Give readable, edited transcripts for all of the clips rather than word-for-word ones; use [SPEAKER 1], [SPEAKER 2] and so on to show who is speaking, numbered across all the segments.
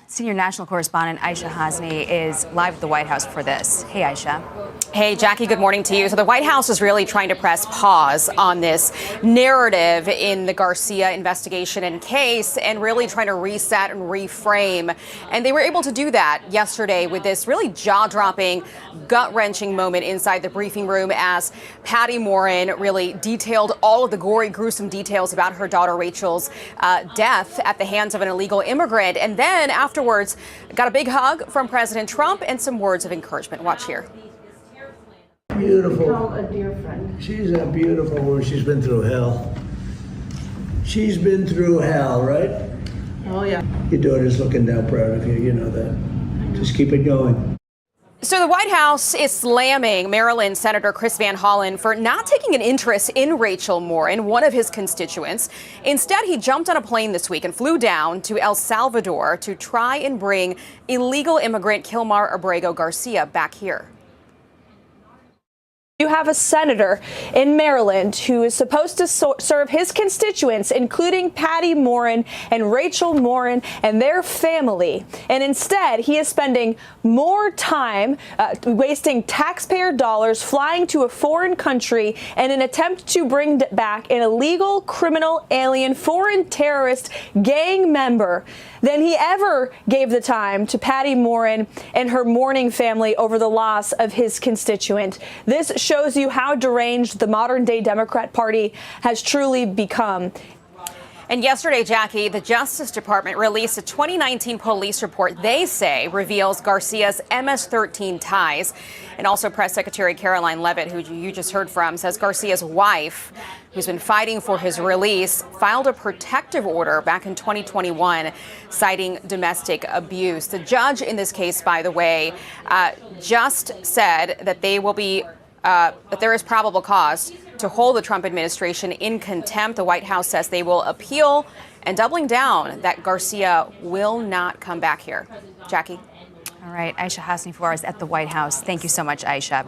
[SPEAKER 1] Senior national correspondent Aisha Hasni is live at the White House for this. Hey, Aisha.
[SPEAKER 2] Hey, Jackie, good morning to you. So the White House is really trying to press pause on this narrative in the Garcia investigation and case and really trying to reset and reframe. And they were able to do that yesterday with this really jaw-dropping, gut-wrenching moment inside the briefing room as Patty Morin really detailed all of the gory, gruesome details about her daughter Rachel's death at the hands of an illegal immigrant. And then afterwards, got a big hug from President Trump and some words of encouragement. Watch here.
[SPEAKER 3] Beautiful.
[SPEAKER 4] A dear friend.
[SPEAKER 3] She's a beautiful woman. She's been through hell. She's been through hell, right?
[SPEAKER 4] Oh, yeah.
[SPEAKER 3] Your daughter's looking down proud of you. You know that. Just keep it going.
[SPEAKER 2] So the White House is slamming Maryland Senator Chris Van Hollen for not taking an interest in Rachel Morin, one of his constituents. Instead, he jumped on a plane this week and flew down to El Salvador to try and bring illegal immigrant Kilmar Abrego Garcia back here.
[SPEAKER 5] You have a senator in Maryland who is supposed to serve his constituents, including Patty Morin and Rachel Morin and their family. And instead, he is spending more time wasting taxpayer dollars flying to a foreign country in an attempt to bring back an illegal criminal alien foreign terrorist gang member than he ever gave the time to Patty Morin and her mourning family over the loss of his constituent. This shows you how deranged the modern day Democrat Party has truly become.
[SPEAKER 2] And yesterday, Jackie, the Justice Department released a 2019 police report they say reveals Garcia's MS-13 ties. And also Press Secretary Caroline Leavitt, who you just heard from, says Garcia's wife, who's been fighting for his release, filed a protective order back in 2021 citing domestic abuse. The judge in this case, by the way, just said that they will be that there is probable cause to hold the Trump administration in contempt. The White House says they will appeal and doubling down that Garcia will not come back here. Jackie.
[SPEAKER 1] All right, Aisha Hasni for us at the White House. Thank you so much, Aisha.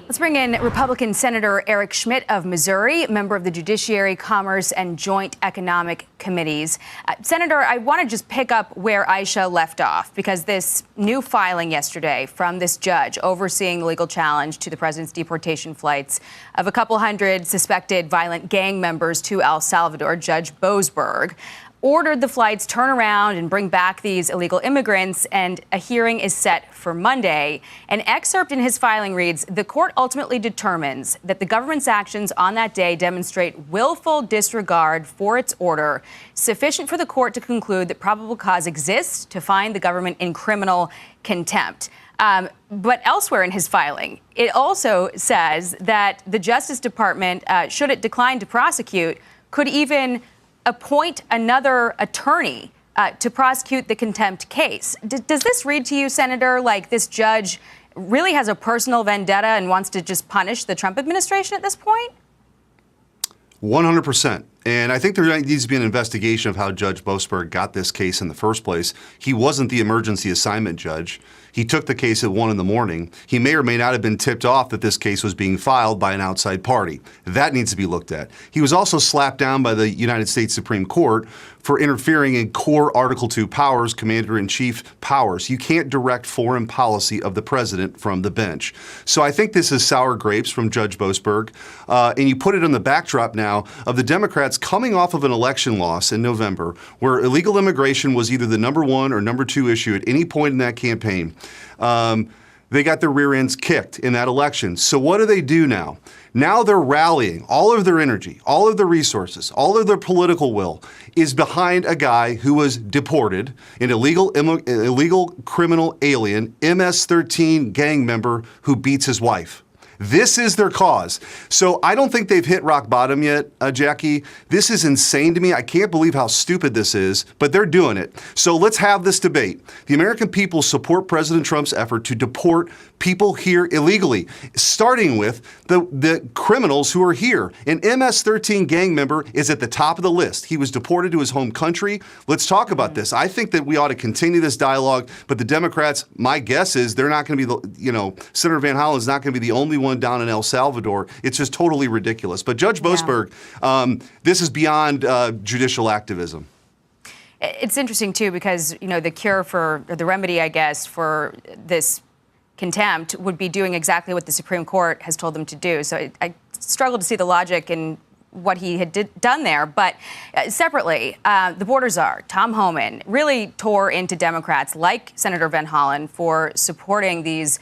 [SPEAKER 1] Let's bring in Republican Senator Eric Schmitt of Missouri, member of the Judiciary, Commerce, and Joint Economic Committees. Senator, I want to just pick up where Aisha left off, because this new filing yesterday from this judge overseeing the legal challenge to the president's deportation flights of a couple hundred suspected violent gang members to El Salvador, Judge Boasberg, ordered the flights turn around and bring back these illegal immigrants, and a hearing is set for Monday. An excerpt in his filing reads, "The court ultimately determines that the government's actions on that day demonstrate willful disregard for its order, sufficient for the court to conclude that probable cause exists to find the government in criminal contempt." But elsewhere in his filing, it also says that the Justice Department, should it decline to prosecute, could even appoint another attorney to prosecute the contempt case. Does this read to you, Senator, like this judge really has a personal vendetta and wants to just punish the Trump administration at this point?
[SPEAKER 6] 100%. And I think there needs to be an investigation of how Judge Boasberg got this case in the first place. He wasn't the emergency assignment judge. He took the case at 1 a.m. He may or may not have been tipped off that this case was being filed by an outside party. That needs to be looked at. He was also slapped down by the United States Supreme Court for interfering in core Article 2 powers, Commander-in-Chief powers. You can't direct foreign policy of the president from the bench. So I think this is sour grapes from Judge Boasberg. And you put it on the backdrop now of the Democrats coming off of an election loss in November where illegal immigration was either the number one or number two issue at any point in that campaign. They got their rear ends kicked in that election. So what do they do now? Now they're rallying all of their energy, all of their resources, all of their political will is behind a guy who was deported, an illegal criminal alien, MS-13 gang member who beats his wife. This is their cause. So I don't think they've hit rock bottom yet, Jackie. This is insane to me. I can't believe how stupid this is, but they're doing it. So let's have this debate. The American people support President Trump's effort to deport people here illegally, starting with the criminals who are here. An MS-13 gang member is at the top of the list. He was deported to his home country. Let's talk about this. I think that we ought to continue this dialogue, but the Democrats, my guess is they're not going to be Senator Van Hollen is not going to be the only one down in El Salvador. It's just totally ridiculous. But Judge Boasberg, this is beyond judicial activism.
[SPEAKER 1] It's interesting, too, because, the cure or the remedy, I guess, for this contempt would be doing exactly what the Supreme Court has told them to do. So I struggle to see the logic in what he had done there. But separately, the border czar, Tom Homan, really tore into Democrats like Senator Van Hollen for supporting these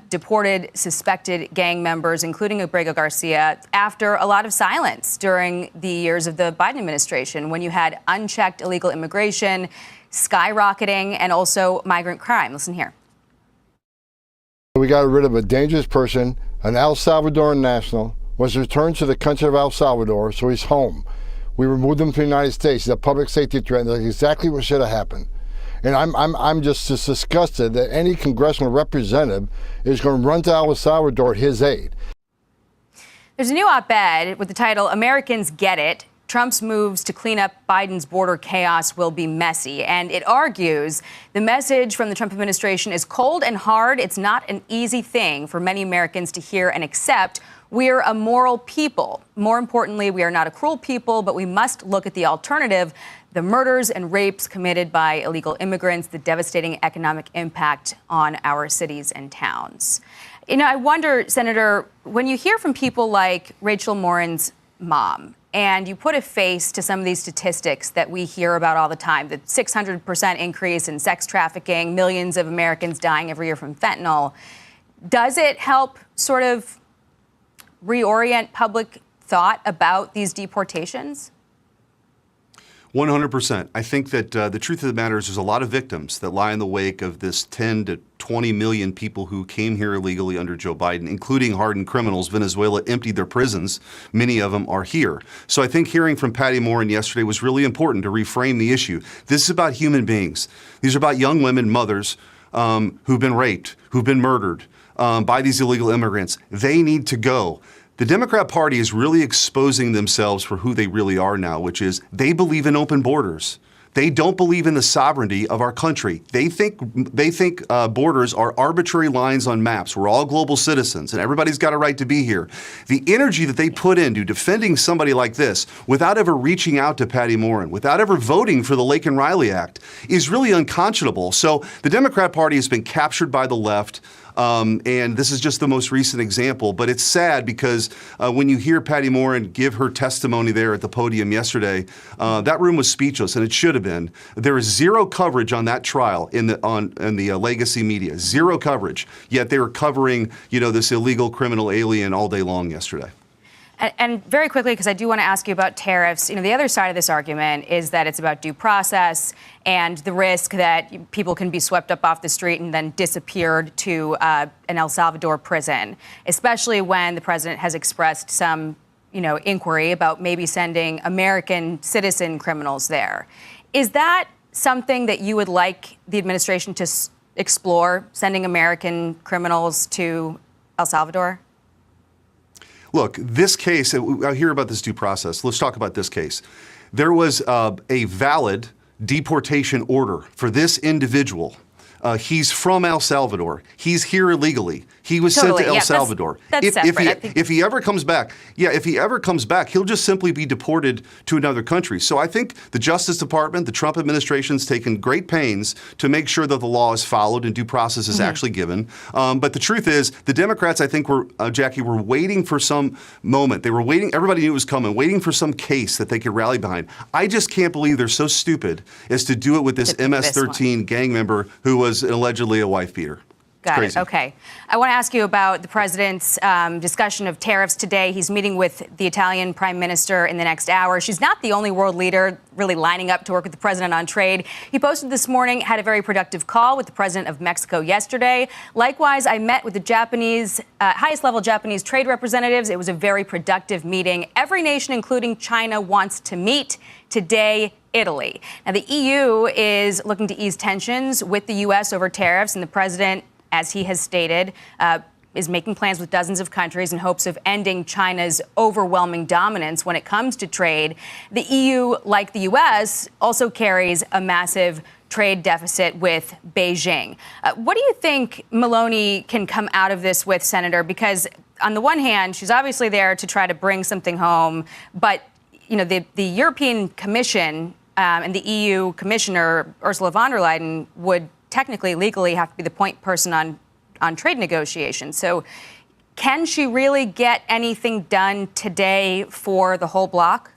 [SPEAKER 1] deported, suspected gang members, including Abrego Garcia, after a lot of silence during the years of the Biden administration, when you had unchecked illegal immigration skyrocketing and also migrant crime. Listen here.
[SPEAKER 4] We got rid of a dangerous person, an El Salvadoran national, was returned to the country of El Salvador, so he's home. We removed him from the United States. He's a public safety threat, and that's exactly what should have happened. And I'm just disgusted that any congressional representative is going to run to El Salvador at his aid.
[SPEAKER 1] There's a new op-ed with the title, "Americans Get It. Trump's moves to clean up Biden's border chaos will be messy." And it argues the message from the Trump administration is cold and hard. It's not an easy thing for many Americans to hear and accept. We're a moral people. More importantly, we are not a cruel people, but we must look at the alternative, the murders and rapes committed by illegal immigrants, the devastating economic impact on our cities and towns. I wonder, Senator, when you hear from people like Rachel Morin's mom, and you put a face to some of these statistics that we hear about all the time, the 600% increase in sex trafficking, millions of Americans dying every year from fentanyl, does it help sort of reorient public thought about these deportations?
[SPEAKER 6] 100%. I think that the truth of the matter is there's a lot of victims that lie in the wake of this 10 to 20 million people who came here illegally under Joe Biden, including hardened criminals. Venezuela emptied their prisons. Many of them are here. So I think hearing from Patty Morin yesterday was really important to reframe the issue. This is about human beings. These are about young women, mothers, who've been raped, who've been murdered by these illegal immigrants. They need to go. The Democrat Party is really exposing themselves for who they really are now, which is they believe in open borders. They don't believe in the sovereignty of our country. They think borders are arbitrary lines on maps. We're all global citizens, and everybody's got a right to be here. The energy that they put into defending somebody like this, without ever reaching out to Patty Morin, without ever voting for the Lake and Riley Act, is really unconscionable. So the Democrat Party has been captured by the left. And this is just the most recent example, but it's sad because when you hear Patty Morin give her testimony there at the podium yesterday, that room was speechless, and it should have been. There is zero coverage on that trial in the legacy media, zero coverage. Yet they were covering, this illegal criminal alien all day long yesterday.
[SPEAKER 1] And very quickly, because I do want to ask you about tariffs, the other side of this argument is that it's about due process and the risk that people can be swept up off the street and then disappeared to an El Salvador prison, especially when the president has expressed some, inquiry about maybe sending American citizen criminals there. Is that something that you would like the administration to explore, sending American criminals to El Salvador?
[SPEAKER 6] Look, this case, I hear about this due process. Let's talk about this case. There was a valid deportation order for this individual. He's from El Salvador. He's here illegally. He was sent to El Salvador.
[SPEAKER 1] That's separate.
[SPEAKER 6] If he ever comes back, he'll just simply be deported to another country. So I think the Justice Department, the Trump administration's taken great pains to make sure that the law is followed and due process is actually given. But the truth is, the Democrats, I think, were waiting for some moment. They were waiting. Everybody knew it was coming, waiting for some case that they could rally behind. I just can't believe they're so stupid as to do it with this MS-13 gang member who was allegedly a wife beater.
[SPEAKER 1] Got it. Okay. I want to ask you about the president's discussion of tariffs today. He's meeting with the Italian prime minister in the next hour. She's not the only world leader really lining up to work with the president on trade. He posted this morning, had a very productive call with the president of Mexico yesterday. Likewise, I met with the Japanese, highest level Japanese trade representatives. It was a very productive meeting. Every nation, including China, wants to meet. Today, Italy. Now, the EU is looking to ease tensions with the U.S. over tariffs, and the president, as he has stated, is making plans with dozens of countries in hopes of ending China's overwhelming dominance when it comes to trade. The EU, like the U.S., also carries a massive trade deficit with Beijing. What do you think Meloni can come out of this with, Senator? Because on the one hand, she's obviously there to try to bring something home, but the European Commission and the EU Commissioner, Ursula von der Leyen, would technically, legally have to be the point person on trade negotiations. So can she really get anything done today for the whole bloc?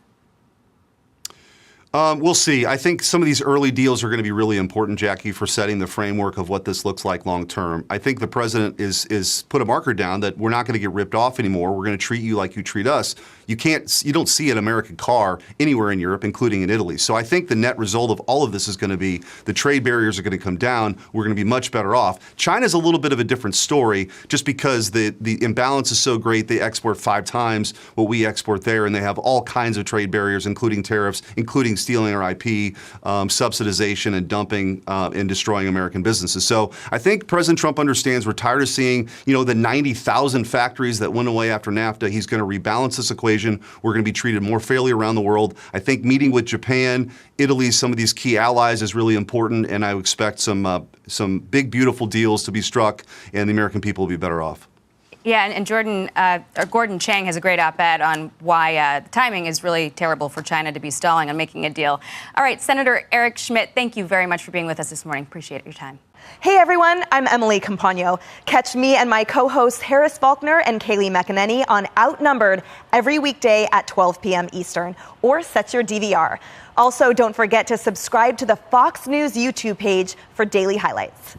[SPEAKER 6] We'll see. I think some of these early deals are going to be really important, Jackie, for setting the framework of what this looks like long term. I think the president is put a marker down that we're not going to get ripped off anymore. We're going to treat you like you treat us. You don't see an American car anywhere in Europe, including in Italy. So I think the net result of all of this is going to be the trade barriers are going to come down. We're going to be much better off. China's a little bit of a different story just because the imbalance is so great. They export 5 times what we export there, and they have all kinds of trade barriers, including tariffs, including stealing our IP, subsidization and dumping and destroying American businesses. So I think President Trump understands we're tired of seeing, the 90,000 factories that went away after NAFTA. He's going to rebalance this equation. We're going to be treated more fairly around the world. I think meeting with Japan, Italy, some of these key allies is really important, and I expect some big, beautiful deals to be struck, and the American people will be better off.
[SPEAKER 1] Yeah, and Gordon Chang has a great op-ed on why the timing is really terrible for China to be stalling on making a deal. All right, Senator Eric Schmitt, thank you very much for being with us this morning. Appreciate your time.
[SPEAKER 7] Hey everyone, I'm Emily Campagno. Catch me and my co-hosts Harris Faulkner and Kaylee McEnany on Outnumbered every weekday at 12 p.m. Eastern, or set your DVR. Also, don't forget to subscribe to the Fox News YouTube page for daily highlights.